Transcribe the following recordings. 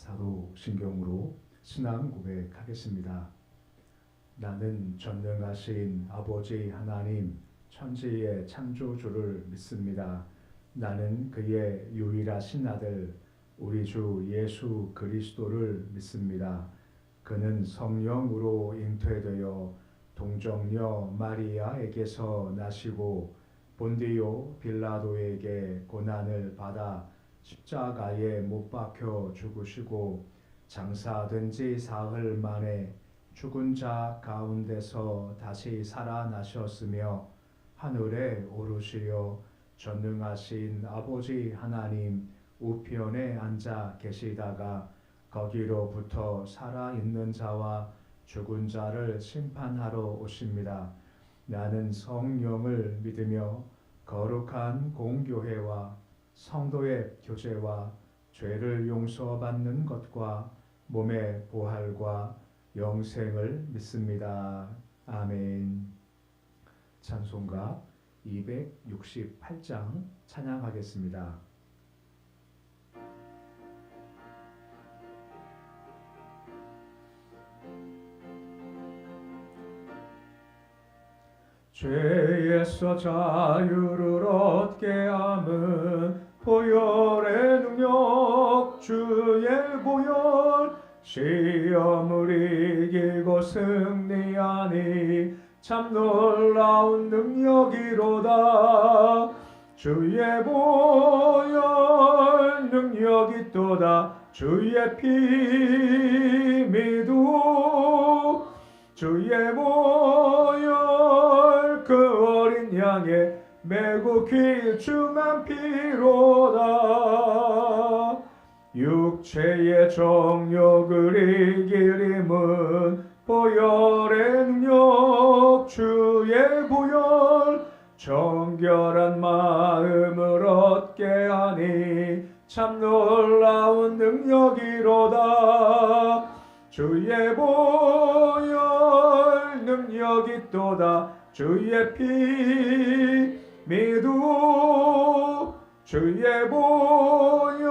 사도신경으로 신앙 고백하겠습니다. 나는 전능하신 아버지 하나님 천지의 창조주를 믿습니다. 나는 그의 유일하신 아들 우리 주 예수 그리스도를 믿습니다. 그는 성령으로 잉태되어 동정녀 마리아에게서 나시고 본디오 빌라도에게 고난을 받아 십자가에 못 박혀 죽으시고 장사된 지 사흘 만에 죽은 자 가운데서 다시 살아나셨으며 하늘에 오르시어 전능하신 아버지 하나님 우편에 앉아 계시다가 거기로부터 살아있는 자와 죽은 자를 심판하러 오십니다. 나는 성령을 믿으며 거룩한 공교회와 성도의 교제와 죄를 용서받는 것과 몸의 부활과 영생을 믿습니다. 아멘. 찬송가 268장 찬양하겠습니다. 죄에서 자유를 얻게 함은 보혈의 능력 주의 보혈 시험을 이기고 승리하니 참 놀라운 능력이로다. 주의 보혈 능력이 또다. 주의 피 믿고 주의 보혈 그 어린 양의 매우 길쭉한 피로다. 육체의 정욕을 이길 힘은 보혈의 능력 주의 보혈 정결한 마음을 얻게 하니 참 놀라운 능력이로다. 주의 보혈 능력이 또다. 주의 피 믿고 주의 보혈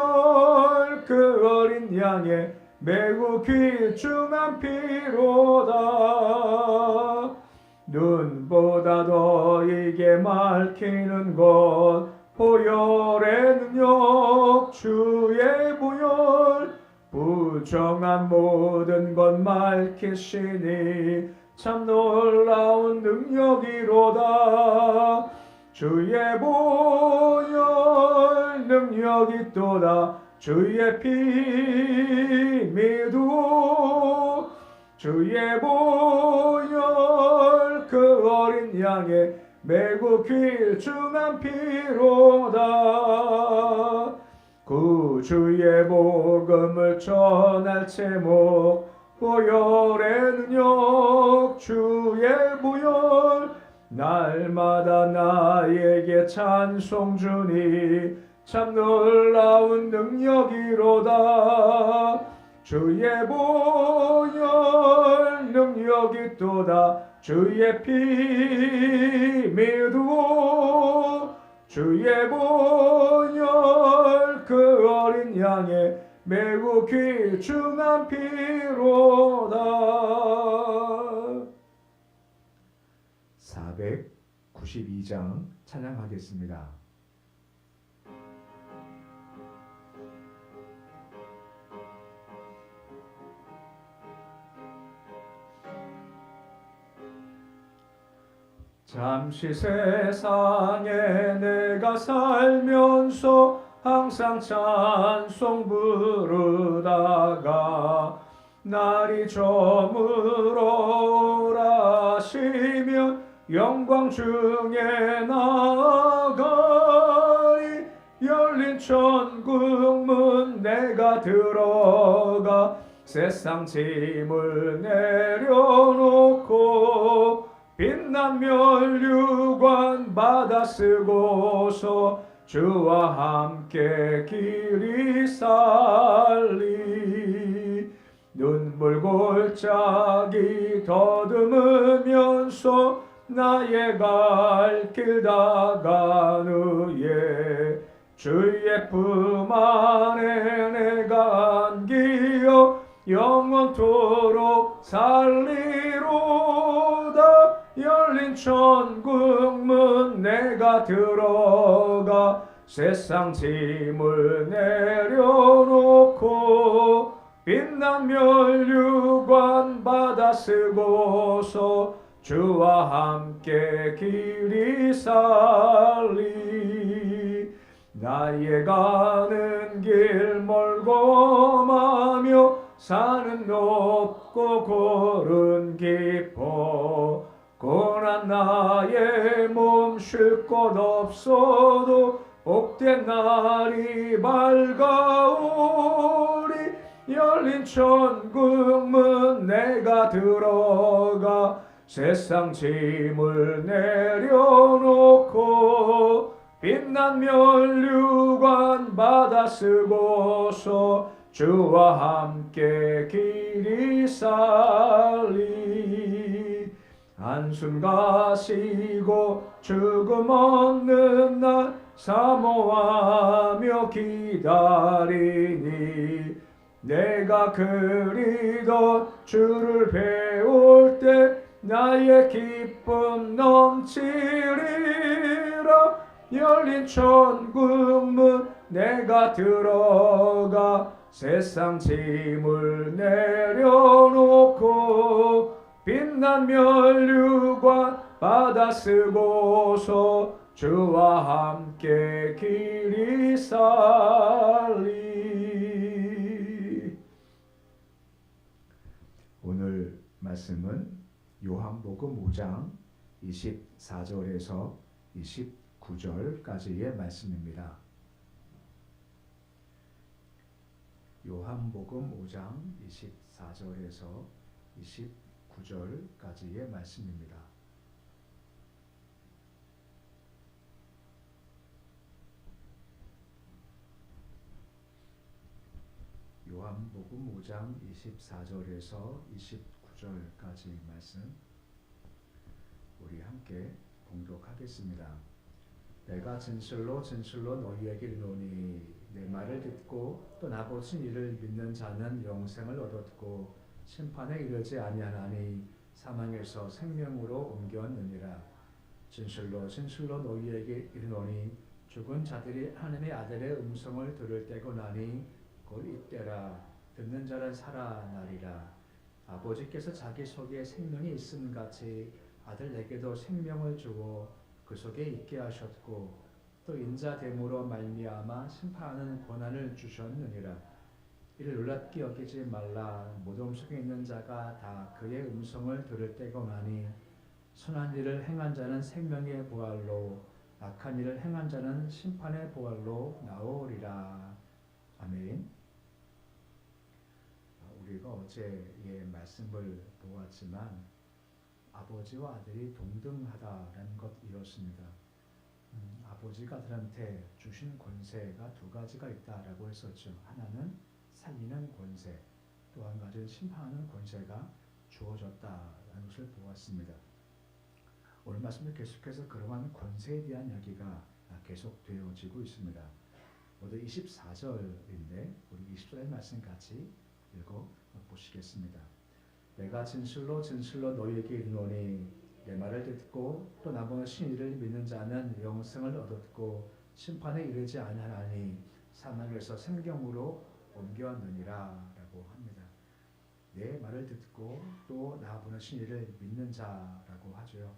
그 어린 양의 매우 길쭉한 피로다. 눈보다 더 이게 밝히는 것 보혈의 능력 주의 보혈 부정한 모든 것 밝히시니 참 놀라운 능력이로다. 주의 보혈 능력이 또다. 주의 피 믿고 주의 보혈 그 어린 양의 매우 길쭉한 피로다. 구주의 복음을 전할 제목 보혈의 능력 주의 보혈 날마다 나에게 찬송 주니 참 놀라운 능력이로다. 주의 보혈 능력이 또다. 주의 피 믿고 주의 보혈 그 어린 양의 매우 길쭉한 피로다. 492장 찬양하겠습니다. 잠시 세상에 내가 살면서 항상 찬송 부르다가 날이 저물어 오라시면 영광 중에 나가리. 열린 천국 문 내가 들어가 세상 짐을 내려놓고 빛난 면류관 받아 쓰고서 주와 함께 길이 살리. 눈물 골짜기 더듬으면서 나의 갈 길 다간 후에 주의 품 안에 내가 안기 영원토록 살리로다. 열린 천국문 내가 들어가 세상 짐을 내려놓고 빛난 면류관 받아 쓰고서 주와 함께 길이 살리. 나의 가는 길 멀고 마며 산은 높고 골은 깊어 고난 나의 몸 쉴 곳 없어도 복된 날이 밝아오리. 열린 천국문 내가 들어가 세상 짐을 내려놓고 빛난 면류관 받아 쓰고서 주와 함께 길이 살리. 한숨 가시고 죽음 없는 날 사모하며 기다리니 내가 그리던 주를 배울 때 나의 기쁨 넘치리라. 열린 천국문 내가 들어가 세상 짐을 내려놓고 빛난 면류관 받아 쓰고서 주와 함께 길이 살리. 오늘 말씀은 요한복음 5장 24절에서 29절까지의 말씀입니다. 요한복음 5장 24절에서 29절까지의 말씀입니다. 요한복음 5장 24절에서 29절까지 말씀 우리 함께 봉독하겠습니다. 내가 진실로 진실로 너희에게 이르노니 내 말을 듣고 또 나보신 이를 믿는 자는 영생을 얻었고 심판에 이르지 아니하나니 사망에서 생명으로 옮겼느니라. 진실로 진실로 너희에게 이르노니 죽은 자들이 하나님의 아들의 음성을 들을 때고 나니 곧 이때라. 듣는 자는 살아나리라. 아버지께서 자기 속에 생명이 있음 같이 아들에게도 생명을 주고 그 속에 있게 하셨고 또 인자됨으로 말미암아 심판하는 권한을 주셨느니라. 이를 놀랍게 여기지 말라. 무덤 속에 있는 자가 다 그의 음성을 들을 때가 오나니 선한 일을 행한 자는 생명의 부활로 악한 일을 행한 자는 심판의 부활로 나오리라. 아멘. 우리가 어제의 말씀을 보았지만 아버지와 아들이 동등하다라는 것 이렇습니다. 아버지가 아들한테 주신 권세가 두 가지가 있다라고 했었죠. 하나는 살리는 권세, 또 한 가지는 심판하는 권세가 주어졌다라는 것을 보았습니다. 오늘 말씀을 계속해서 그러한 권세에 대한 이야기가 계속되어지고 있습니다. 모두 24절인데 우리 20절의 말씀 같이 읽어보시겠습니다. 내가 진실로 진실로 너희에게 이르노니 내 말을 듣고 또 나보신 이를 믿는 자는 영생을 얻었고 심판에 이르지 아니하나니 사망에서 생명으로 옮겼느니라 라고 합니다. 내 말을 듣고 또 나보신 이를 믿는 자라고 하죠.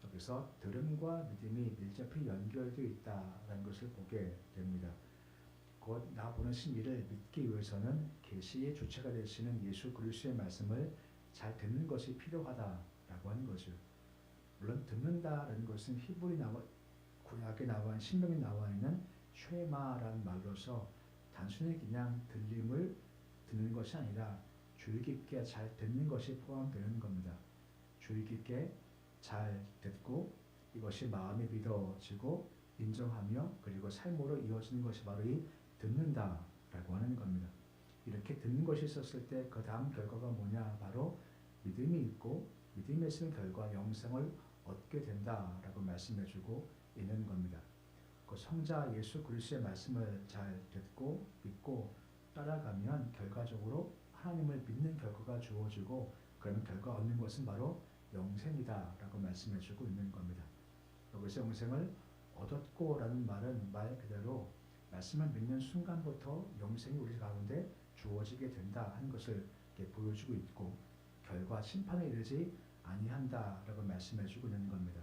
여기서 들음과 믿음이 밀접히 연결되어 있다는 것을 보게 됩니다. 곧 나보신 이를 믿기 위해서는 계시의 주체가 되시는 예수 그리스도의 말씀을 잘 듣는 것이 필요하다라고 하는 거죠. 물론 듣는다라는 것은 히브리 구약에 나와 신명에 나와 있는 쉐마라는 말로서 단순히 그냥 들림을 듣는 것이 아니라 주의 깊게 잘 듣는 것이 포함되는 겁니다. 주의 깊게 잘 듣고 이것이 마음에 믿어지고 인정하며 그리고 삶으로 이어지는 것이 바로 이 듣는다라고 하는 겁니다. 이렇게 듣는 것이 있었을 때 그 다음 결과가 뭐냐? 바로 믿음이 있고 믿음에 있는 결과 영생을 얻게 된다라고 말씀해주고 있는 겁니다. 그 성자 예수 그리스도의 말씀을 잘 듣고 믿고 따라가면 결과적으로 하나님을 믿는 결과가 주어지고 그러면 결과 얻는 것은 바로 영생이다라고 말씀해 주고 있는 겁니다. 여기서 영생을 얻었고라는 말은 말 그대로 말씀을 믿는 순간부터 영생이 우리 가운데 주어지게 된다 하는 것을 보여주고 있고 결과 심판에 이르지 아니한다라고 말씀해 주고 있는 겁니다.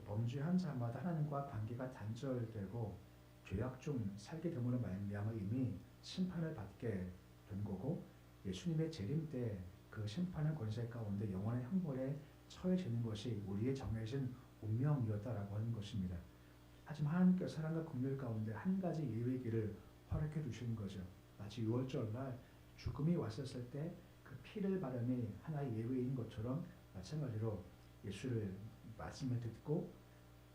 범죄한 자마다 하나님과 관계가 단절되고 죄악 중 살게 됨으로 말미암아 이미 심판을 받게 된 거고 예수님의 재림 때 그 심판의 권세 가운데 영원한 형벌에 처해지는 것이 우리의 정해진 운명이었다라고 하는 것입니다. 하지만 하나님께서 사랑과 긍휼 가운데 한 가지 예외의 길을 허락해 주신 거죠. 마치 유월절날 죽음이 왔었을 때 그 피를 바르니 하나의 예외인 것처럼 마찬가지로 예수를 말씀을 듣고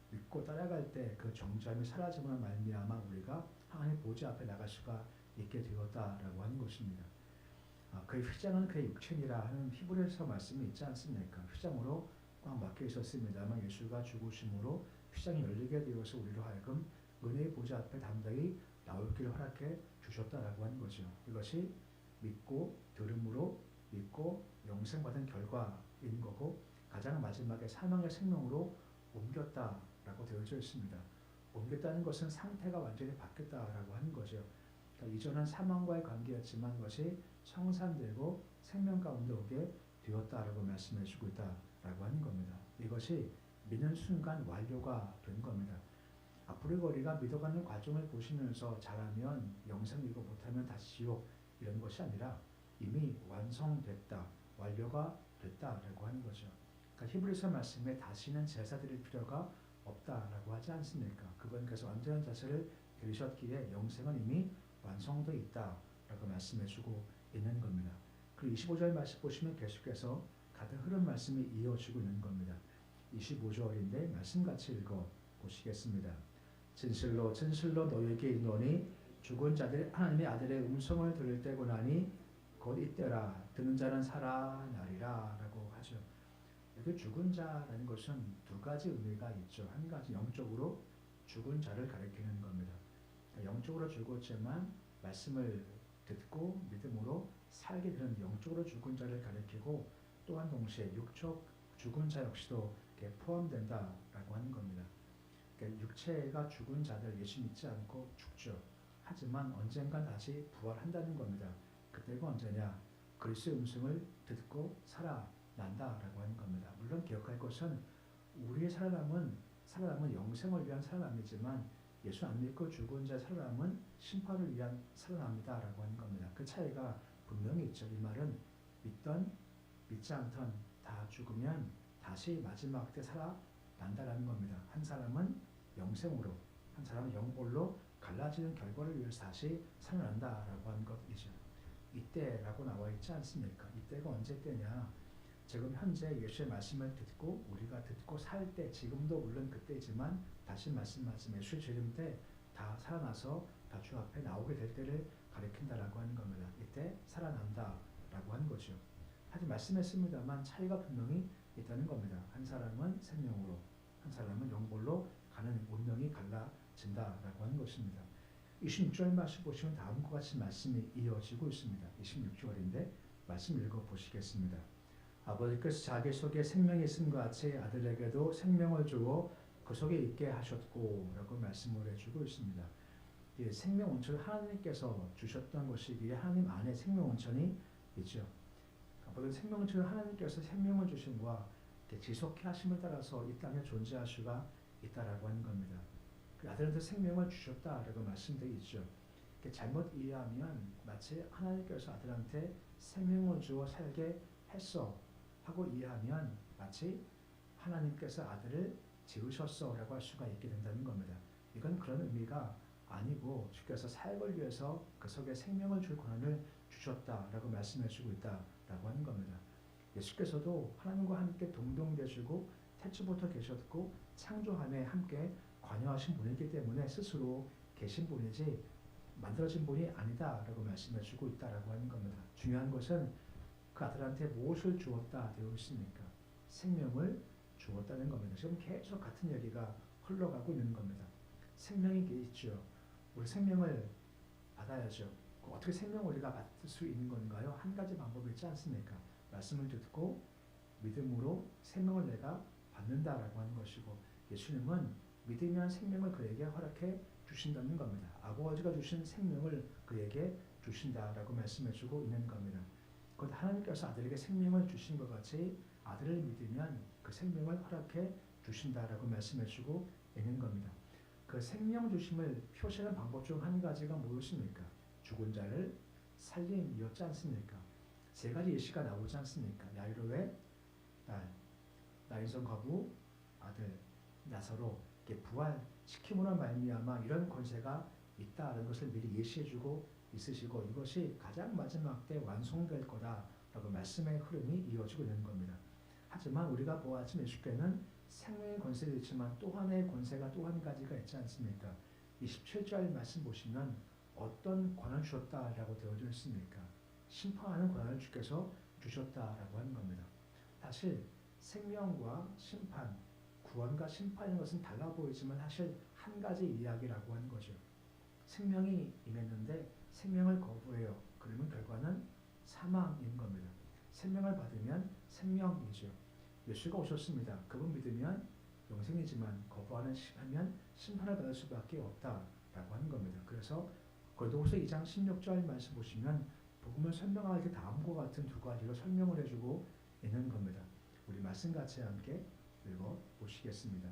믿고 따라갈 때 그 정죄함이 사라짐으로 말미암아 우리가 하나님 보좌 앞에 나갈 수가 있게 되었다라고 하는 것입니다. 그의 휘장은 그의 육체니라 하는 히브리서 말씀이 있지 않습니까? 휘장으로 꽉 막혀 있었습니다만 예수가 죽으심으로 휘장이 열리게 되어서 우리로 하여금 은혜의 보좌 앞에 담대히 나올 길을 허락해 주셨다라고 하는 거죠. 이것이 믿고 들음으로 믿고 영생받은 결과인 거고 가장 마지막에 사망의 생명으로 옮겼다라고 되어져 있습니다. 옮겼다는 것은 상태가 완전히 바뀌었다라고 하는 거죠. 그러니까 이전은 사망과의 관계였지만 그것이 청산되고 생명 가운데 오게 되었다라고 말씀해 주고 있다라고 하는 겁니다. 이것이 믿는 순간 완료가 된 겁니다. 앞으로 우리가 믿어가는 과정을 보시면서 잘하면 영생이고 못하면 다시 지옥 이런 것이 아니라 이미 완성됐다, 완료가 됐다라고 하는 거죠. 그러니까 히브리서 말씀에 다시는 제사 드릴 필요가 없다라고 하지 않습니까? 그분께서 완전한 자세를 들으셨기에 영생은 이미 완성되어 있다라고 말씀해 주고 있는 겁니다. 그리고 25절 말씀 보시면 계속해서 같은 흐름 말씀이 이어지고 있는 겁니다. 25절인데 말씀같이 읽어 보시겠습니다. 진실로 진실로 너희에게 이르노니 죽은 자들이 하나님의 아들의 음성을 들을 때고 나니 곧 이때라 듣는 자는 살아나리라 라고 하죠. 여기 죽은 자라는 것은 두 가지 의미가 있죠. 한 가지 영적으로 죽은 자를 가리키는 겁니다. 영적으로 죽었지만 말씀을 듣고 믿음으로 살게 되는 영적으로 죽은 자를 가리키고 또한 동시에 육적 죽은 자 역시도 포함된다라고 하는 겁니다. 그러니까 육체가 죽은 자들 예수 믿지 않고 죽죠. 하지만 언젠간 다시 부활한다는 겁니다. 그때가 언제냐? 그리스도의 음성을 듣고 살아난다라고 하는 겁니다. 물론 기억할 것은 우리의 살아남은 영생을 위한 살아남이지만 예수 안 믿고 죽은 자의 살아남은 심판을 위한 살아남이다라고 하는 겁니다. 그 차이가 분명히 있죠. 이 말은 믿던 믿지 않던 다 죽으면 다시 마지막 때 살아난다라는 겁니다. 한 사람은 영생으로, 한 사람은 영벌로 갈라지는 결과를 위해서 다시 살아난다라고 하는 것이죠. 이때라고 나와 있지 않습니까? 이때가 언제 때냐? 지금 현재 예수의 말씀을 듣고 우리가 듣고 살 때, 지금도 물론 그때지만 다시 말씀하신 예수의 재림 때 다 살아나서 다 주 앞에 나오게 될 때를 가리킨다라고 하는 겁니다. 이때 살아난다라고 하는 거죠. 하지만 말씀했습니다만 차이가 분명히 있다는 겁니다. 한 사람은 생명으로, 한 사람은 영벌로 가는 운명이 갈라진다라고 하는 것입니다. 26절 말씀 보시면 다음과 같이 말씀이 이어지고 있습니다. 26절인데 말씀 읽어보시겠습니다. 아버지께서 자기 속에 생명이 있음과 같이 아들에게도 생명을 주어 그 속에 있게 하셨고 라고 말씀을 해주고 있습니다. 이 생명 온천을 하나님께서 주셨던 것이기에 하나님 안에 생명 온천이 있죠. 모든 생명 온천을 하나님께서 생명을 주심과 지속해 하심을 따라서 이 땅에 존재할 수가 있다라고 하는 겁니다. 그 아들한테 생명을 주셨다라고 말씀되어 있죠. 잘못 이해하면 마치 하나님께서 아들한테 생명을 주어 살게 했어 하고 이해하면 마치 하나님께서 아들을 지으셨어 라고 할 수가 있게 된다는 겁니다. 이건 그런 의미가 아니고 주께서 살걸 위해서 그 속에 생명을 줄 권한을 주셨다라고 말씀해 주고 있다라고 하는 겁니다. 예수께서도 하나님과 함께 동등되시고 태초부터 계셨고 창조함에 함께 관여하신 분이기 때문에 스스로 계신 분이지 만들어진 분이 아니다라고 말씀해 주고 있다라고 하는 겁니다. 중요한 것은 그 아들한테 무엇을 주었다 되어 있습니까? 생명을 주었다는 겁니다. 지금 계속 같은 얘기가 흘러가고 있는 겁니다. 생명이 있죠. 우리 생명을 받아야죠. 어떻게 생명을 우리가 받을 수 있는 건가요? 한 가지 방법이 있지 않습니까? 말씀을 듣고 믿음으로 생명을 내가 받는다라고 하는 것이고, 예수님은 믿으면 생명을 그에게 허락해 주신다는 겁니다. 아버지가 주신 생명을 그에게 주신다라고 말씀해주고 있는 겁니다. 곧 하나님께서 아들에게 생명을 주신 것 같이 아들을 믿으면 그 생명을 허락해 주신다라고 말씀해주고 있는 겁니다. 그 생명 주심을 표시하는 방법 중 한 가지가 무엇입니까? 죽은 자를 살림이었지 않습니까? 세 가지 예시가 나오지 않습니까? 야이로의 딸, 나인성 과부 아들, 나사로, 부활시킴으로 말미암아 이런 권세가 있다는 것을 미리 예시해주고 있으시고, 이것이 가장 마지막 때 완성될 거다라고 말씀의 흐름이 이어지고 있는 겁니다. 하지만 우리가 보았지만 예수께는 생명의 권세도 있지만 또 하나의 권세가 또 한 가지가 있지 않습니까? 27절 말씀 보시면 어떤 권한을 주셨다라고 되어져 있습니까? 심판하는 권한을 주께서 주셨다라고 하는 겁니다. 사실 생명과 심판, 구원과 심판인 것은 달라 보이지만 사실 한 가지 이야기라고 하는 거죠. 생명이 임했는데 생명을 거부해요. 그러면 결과는 사망인 겁니다. 생명을 받으면 생명이죠. 예수가 오셨습니다. 그분 믿으면 영생이지만 거부하면 심판을 받을 수밖에 없다라고 하는 겁니다. 그래서 고린도후서 2장 16절 말씀 보시면 복음을 설명할 때 다음과 같은 두 가지로 설명을 해주고 있는 겁니다. 우리 말씀 같이 함께 읽어 보시겠습니다.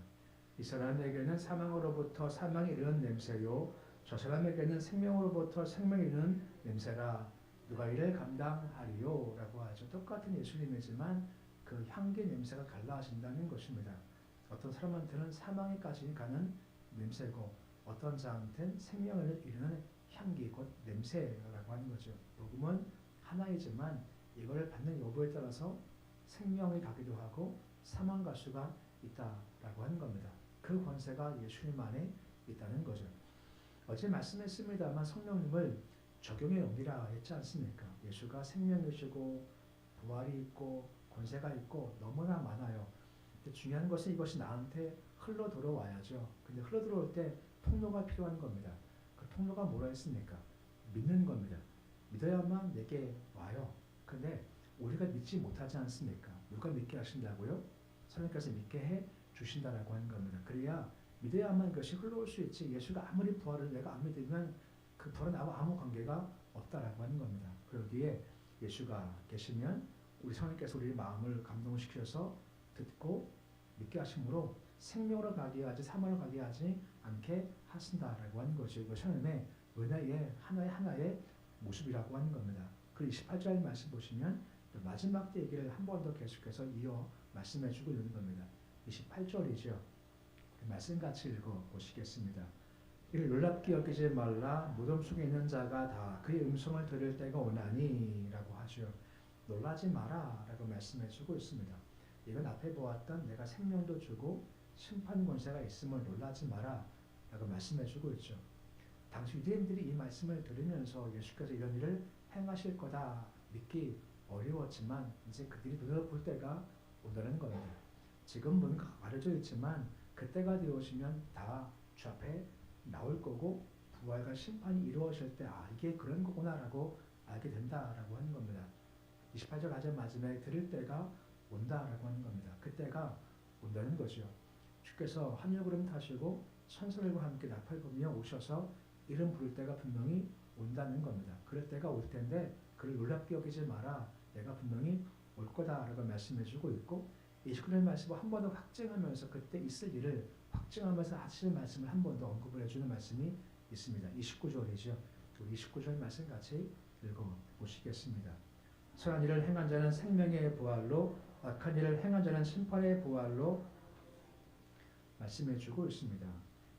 이 사람에게는 사망으로부터 사망이 이르는 냄새요, 저 사람에게는 생명으로부터 생명이 이르는 냄새라. 누가 이를 감당하리요? 라고 하죠. 똑같은 예수님이지만 그 향기 냄새가 달라진다는 것입니다. 어떤 사람한테는 사망에까지 가는 냄새고 어떤 자한테는 생명을 이루는 향기, 곧 냄새라고 하는 거죠. 복음은 하나이지만 이걸 받는 여부에 따라서 생명이 가기도 하고 사망 갈 수가 있다라고 하는 겁니다. 그 권세가 예수님 안에 있다는 거죠. 어제 말씀했습니다만 성령님을 적용의 영이라 했지 않습니까? 예수가 생명이시고 부활이 있고 권세가 있고 너무나 많아요. 근데 중요한 것은 이것이 나한테 흘러 들어와야죠. 근데 흘러 들어올 때 통로가 필요한 겁니다. 그 통로가 뭐라 했습니까? 믿는 겁니다. 믿어야만 내게 와요. 근데 우리가 믿지 못하지 않습니까? 누가 믿게 하신다고요? 성령께서 믿게 해 주신다라고 하는 겁니다. 그래야 믿어야만 그것이 흘러올 수 있지. 예수가 아무리 부활을 내가 안 믿으면 그 부활은 나와 아무 관계가 없다라고 하는 겁니다. 그러기에 예수가 계시면 우리 성령께서 우리의 마음을 감동시켜서 듣고 믿게 하심으로 생명으로 가게 하지 사망으로 가게 하지 않게 하신다라고 하는 것이 이것이 하나님의 은혜의 하나의 모습이라고 하는 겁니다. 그 28절 말씀 보시면 마지막 때 얘기를 한 번 더 계속해서 이어 말씀해 주고 있는 겁니다. 28절이죠. 말씀 같이 읽어 보시겠습니다. 이를 놀랍게 여기지 말라. 무덤 속에 있는 자가 다 그의 음성을 들을 때가 오나니 라고 하죠. 놀라지 마라 라고 말씀해 주고 있습니다. 이건 앞에 보았던 내가 생명도 주고 심판 권세가 있음을 놀라지 마라 라고 말씀해 주고 있죠. 당시 유대인들이 이 말씀을 들으면서 예수께서 이런 일을 행하실 거다 믿기 어려웠지만 이제 그들이 눈을 볼 때가 오다는 겁니다. 지금 뭔가 가려져 있지만 그때가 되어지면 다 주 앞에 나올 거고 부활과 심판이 이루어질 때 이게 그런 거구나라고 알게 된다라고 하는 겁니다. 28절 가장 마지막에 들을 때가 온다라고 하는 겁니다. 그때가 온다는 거죠. 주께서 하늘구름 타시고 천사들과 함께 나팔 불며 오셔서 이름 부를 때가 분명히 온다는 겁니다. 그럴 때가 올 텐데 그를 놀랍게 여기지 마라. 내가 분명히 올 거다라고 말씀해주고 있고 29절 말씀을 한 번 더 확증하면서 그때 있을 일을 확증하면서 하시는 말씀을 한 번 더 언급을 해주는 말씀이 있습니다. 29절이죠. 29절 말씀 같이 읽어보시겠습니다. 선한 일을 행한 자는 생명의 부활로 악한 일을 행한 자는 심판의 부활로 말씀해주고 있습니다.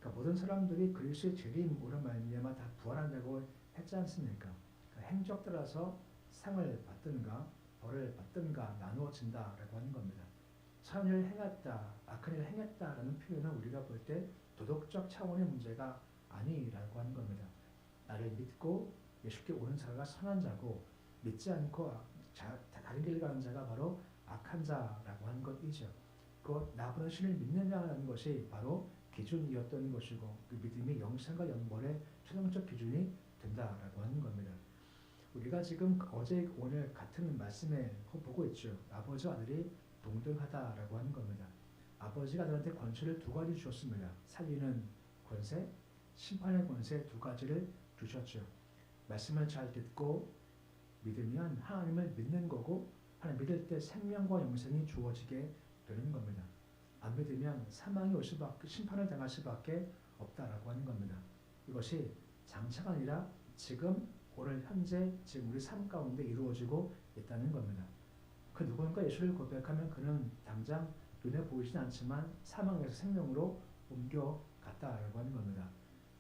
그러니까 모든 사람들이 그리스도의 재림으로 말미암아 다 부활한다고 했지 않습니까? 그러니까 행적 따라서 상을 받든가 벌을 받든가 나누어진다라고 하는 겁니다. 선한 일을 행했다, 악한 일을 행했다라는 표현은 우리가 볼 때 도덕적 차원의 문제가 아니라고 하는 겁니다. 나를 믿고 예수께 오는 자가 선한 자고 믿지 않고 다른 길을 가는 자가 바로 악한 자라고 하는 것이죠. 그 나보다 신을 믿느냐는 것이 바로 기준이었던 것이고 그 믿음이 영생과 영벌의 최종적 기준이 된다라고 하는 겁니다. 우리가 지금 어제 오늘 같은 말씀에 보고 있죠. 아버지와 아들이 동등하다라고 하는 겁니다. 아버지가 아들한테 권세를 두 가지 주셨습니다. 살리는 권세, 심판의 권세 두 가지를 주셨죠. 말씀을 잘 듣고 믿으면 하나님을 믿는 거고, 하나님 믿을 때 생명과 영생이 주어지게 되는 겁니다. 안 믿으면 사망이 올 수밖에, 심판을 당할 수밖에 없다라고 하는 겁니다. 이것이 장차가 아니라 지금 오늘 현재 지금 우리 삶 가운데 이루어지고 있다는 겁니다. 그 누군가 예수를 고백하면 그는 당장 눈에 보이진 않지만 사망에서 생명으로 옮겨갔다라고 하는 겁니다.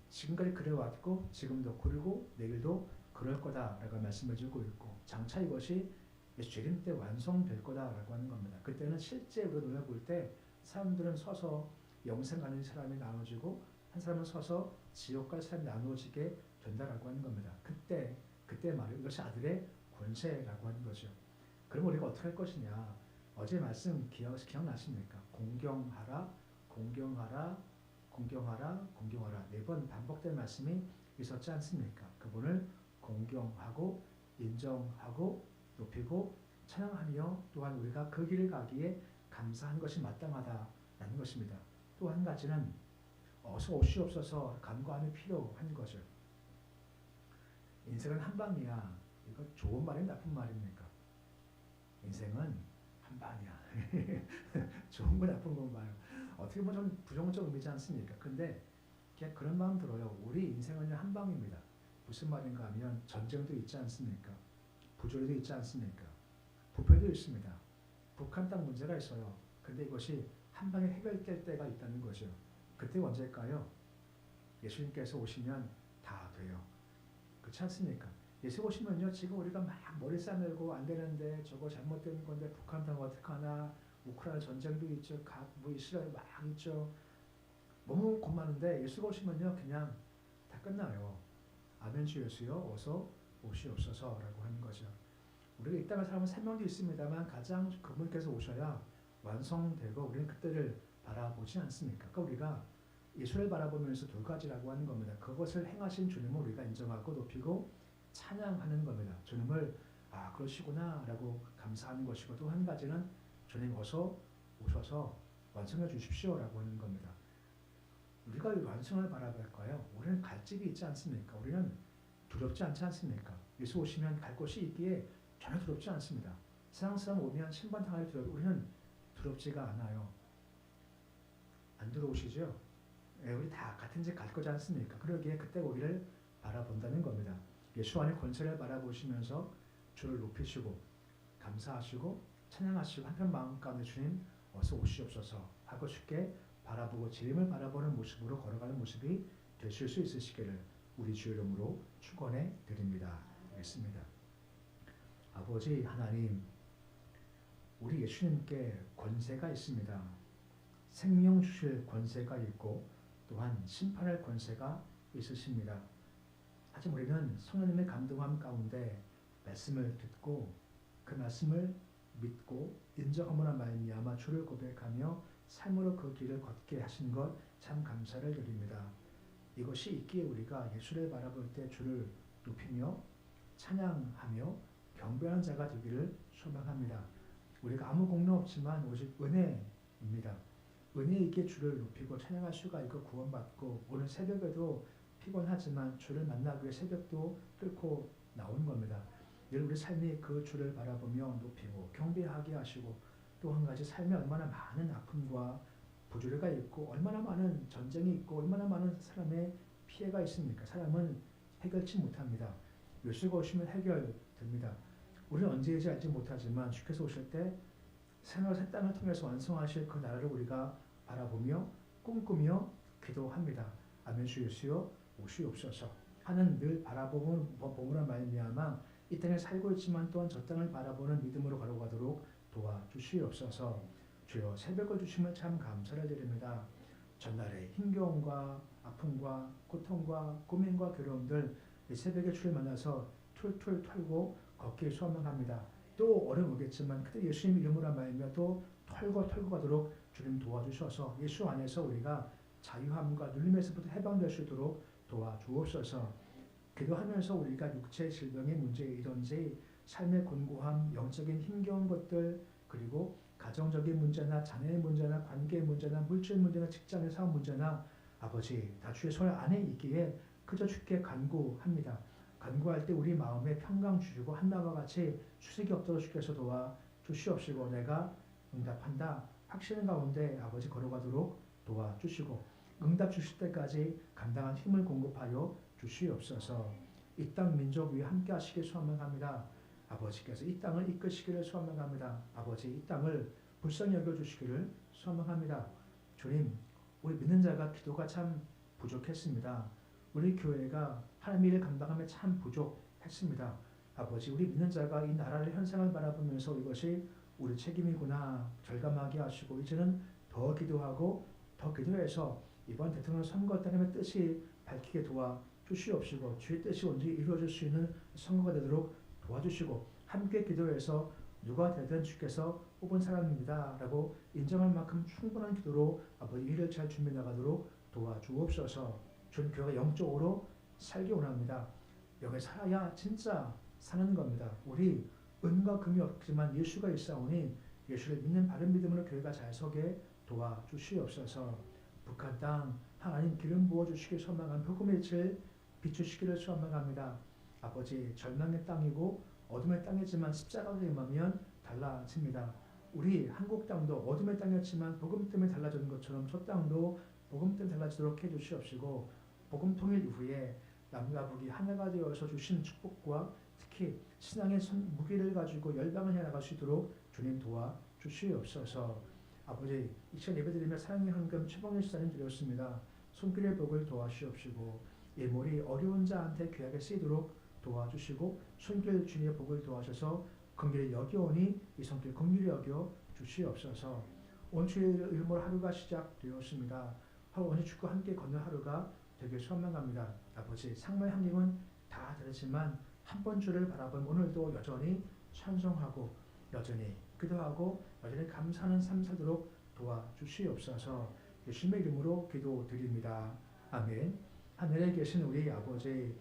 지금까지 그래왔고 지금도 그리고 내일도 그럴 거다라고 말씀해 주고 있고, 장차 이것이 예수 재림 때 완성될 거다라고 하는 겁니다. 그때는 실제 우리가 눈에 볼 때 사람들은 서서 영생 가는 사람이 나눠지고 한 사람은 서서 지옥 갈 사람이 나누어지게 된다라고 하는 겁니다. 그때 말이에요. 이것이 아들의 권세라고 하는 거죠. 그럼 우리가 어떻게 할 것이냐? 어제 말씀 기억나십니까? 공경하라, 공경하라, 공경하라, 공경하라. 4번 반복된 말씀이 있었지 않습니까? 그분을 공경하고 인정하고 높이고 찬양하며 또한 우리가 그 길을 가기에 감사한 것이 마땅하다라는 것입니다. 또 한 가지는 어서 오시옵소서 간구함이 필요한 거죠. 인생은 한 방이야. 이거 좋은 말이 나쁜 말입니까? 인생은 한 방이야. 좋은 거 나쁜 건 봐요. 어떻게 보면 좀 부정적 의미지 않습니까? 근데 그냥 그런 마음 들어요. 우리 인생은 한 방입니다. 무슨 말인가 하면 전쟁도 있지 않습니까? 부조리도 있지 않습니까? 부패도 있습니다. 북한 땅 문제가 있어요. 근데 이것이 한 방에 해결될 때가 있다는 거죠. 그때 언제일까요? 예수님께서 오시면 다 돼요. 그렇지 않습니까? 예수 오시면요, 지금 우리가 막 머리 싸매고 안 되는데 저거 잘못된 건데 북한 땅 어떡하나, 우크라이나 전쟁도 있죠, 뭐 이스라엘 막 있죠. 너무 고마운데 예수가 오시면요, 그냥 다 끝나요. 아멘 주 예수여 어서 오시옵소서라고 하는 거죠. 우리가 이 땅을 살면 생명도 있습니다만 가장 그분께서 오셔야 완성되고 우리는 그때를 바라보지 않습니까? 그러니까 우리가 예수를 바라보면서 두 가지라고 하는 겁니다. 그것을 행하신 주님을 우리가 인정하고 높이고 찬양하는 겁니다. 주님을 그러시구나 라고 감사하는 것이고, 또 한 가지는 주님 어서 오셔서 완성해 주십시오 라고 하는 겁니다. 우리가 이 완성을 바라볼까요? 우리는 갈 집이 있지 않습니까? 우리는 두렵지 않지 않습니까? 예수 오시면 갈 곳이 있기에 전혀 두렵지 않습니다. 세상 사람 오면 심판당할 두렵, 우리는 두렵지가 않아요. 안 들어오시죠? 우리 다 같은 집 갈 거지 않습니까? 그러기에 그때 우리를 바라본다는 겁니다. 예수 안의 권세를 바라보시면서 주를 높이시고 감사하시고 찬양하시고 한편 마음 가운데 주님 어서 오시옵소서 하고 쉽게 바라보고 재림을 바라보는 모습으로 걸어가는 모습이 되실 수 있으시기를 우리 주 이름으로 축원해 드립니다. 알겠습니다. 아버지 하나님, 우리 예수님께 권세가 있습니다. 생명 주실 권세가 있고 또한 심판할 권세가 있으십니다. 하지만 우리는 성령님의 감동함 가운데 말씀을 듣고 그 말씀을 믿고 인정함으로 말미암아 주를 고백하며 삶으로 그 길을 걷게 하신 것 참 감사를 드립니다. 이것이 있기에 우리가 예수를 바라볼 때 주를 높이며 찬양하며 경배하는 자가 되기를 소망합니다. 우리가 아무 공로 없지만 오직 은혜입니다. 은혜 있게 주를 높이고 찬양할 수가 있고 구원받고, 오늘 새벽에도 피곤하지만 주를 만나기 위해 새벽도 뚫고 나오는 겁니다. 늘 우리 삶이 그 주를 바라보며 높이고 경배하게 하시고, 또 한 가지 삶에 얼마나 많은 아픔과 부조리가 있고 얼마나 많은 전쟁이 있고 얼마나 많은 사람의 피해가 있습니까? 사람은 해결치 못합니다. 예수가 오시면 해결됩니다. 우리는 언제인지 알지 못하지만 주께서 오실 때 생활 새 땅을 통해서 완성하실 그 나라를 우리가 바라보며 꿈꾸며 기도합니다. 아멘 주 예수여 오시옵소서 하는 늘 바라봄으로 말미암아 이 땅에 살고 있지만 또한 저 땅을 바라보는 믿음으로 걸어가도록 도와주시옵소서. 주여 새벽을 주시면 참 감사를 드립니다. 전날의 힘겨움과 아픔과 고통과 고민과 괴로움들 이 새벽에 주를 만나서 툴툴 털고 걷길 소망합니다. 또 어려움 오겠지만 그때 예수님 이름으로 말미암아 또 털고 가도록 주님 도와주셔서 예수 안에서 우리가 자유함과 눌림에서부터 해방될 수 있도록 도와주옵소서. 기도하면서 우리가 육체 질병의 문제이든지 삶의 곤고함, 영적인 힘겨운 것들, 그리고 가정적인 문제나 자녀의 문제나 관계의 문제나 물질 문제나 직장의 사업 문제나 아버지 다 주의 손 안에 있기에 그저 주께 간구합니다. 간구할 때 우리 마음에 평강 주시고 한나와 같이 수색이 없도록 주께서 도와 주시옵시고 내가 응답한다 확신 가운데 아버지 걸어가도록 도와주시고 응답 주실 때까지 감당한 힘을 공급하여 주시옵소서. 이 땅 민족 위에 함께 하시길 소원합니다. 아버지께서 이 땅을 이끄시기를 소원합니다. 아버지 이 땅을 불쌍히 여겨주시기를 소원합니다. 주님, 우리 믿는 자가 기도가 참 부족했습니다. 우리 교회가 하나님의 일을 감당하며 참 부족했습니다. 아버지 우리 믿는 자가 이 나라의 현상을 바라보면서 이것이 우리 책임이구나 절감하게 하시고 이제는 더 기도하고 더 기도해서 이번 대통령 선거 때 하나님의 뜻이 밝히게 도와주시옵시고 주의 뜻이 온전히 이루어질 수 있는 선거가 되도록 도와주시고 함께 기도해서 누가 되든 주께서 뽑은 사람입니다 라고 인정할 만큼 충분한 기도로 아버지 일을 잘 준비해 나가도록 도와주옵소서. 주님 교회가 영적으로 살기 원합니다. 여기 살아야 진짜 사는 겁니다. 우리 은과 금이 없지만 예수가 있사오니 예수를 믿는 바른 믿음으로 교회가 잘 서게 도와주시옵소서. 북한 땅 하나님 기름 부어주시길 소망한 복음의 빛을 비추시기를 소망합니다. 아버지 절망의 땅이고 어둠의 땅이지만 십자가로 임하면 달라집니다. 우리 한국 땅도 어둠의 땅이었지만 복음 때문에 달라지는 것처럼 저 땅도 복음 때문에 달라지도록 해주시옵시고 복음 통일 이후에 남과 북이 하나가 되어서 주신 축복과 특히 신앙의 무기를 가지고 열방을 해나갈 수 있도록 주님 도와주시옵소서. 아버지 이 시간 예배드리며 사랑의 헌금 최봉일 시사님 드렸습니다. 손길의 복을 도와주시옵시고 예물이 어려운 자한테 귀하게 쓰이도록 도와주시고 손길 주님의 복을 도와셔서 긍휼히 여겨오니 이 손길 긍휼히 여겨 주시옵소서. 오늘 주의 이름으로 하루가 시작되었습니다. 오늘 주과 함께 걷는 하루가 되길 소망합니다. 아버지 상마의 한님은 다 다르지만 한 번 주를 바라본 오늘도 여전히 찬송하고 여전히 기도하고 여전히 감사하는 삶 살도록 도와주시옵소서. 예수님의 이름으로 기도드립니다. 아멘. 하늘에 계신 우리 아버지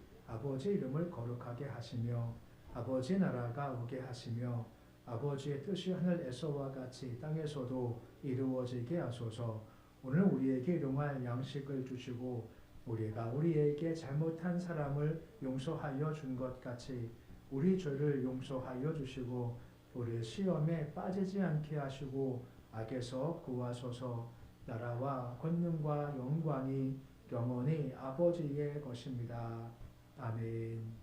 이름을 거룩하게 하시며 아버지의 나라가 오게 하시며 아버지의 뜻이 하늘에서와 같이 땅에서도 이루어지게 하소서. 오늘 우리에게 일용할 양식을 주시고 우리가 우리에게 잘못한 사람을 용서하여 준 것 같이 우리 죄를 용서하여 주시고 우리 시험에 빠지지 않게 하시고 악에서 구하소서. 나라와 권능과 영광이 영원히 아버지의 것입니다. 아멘.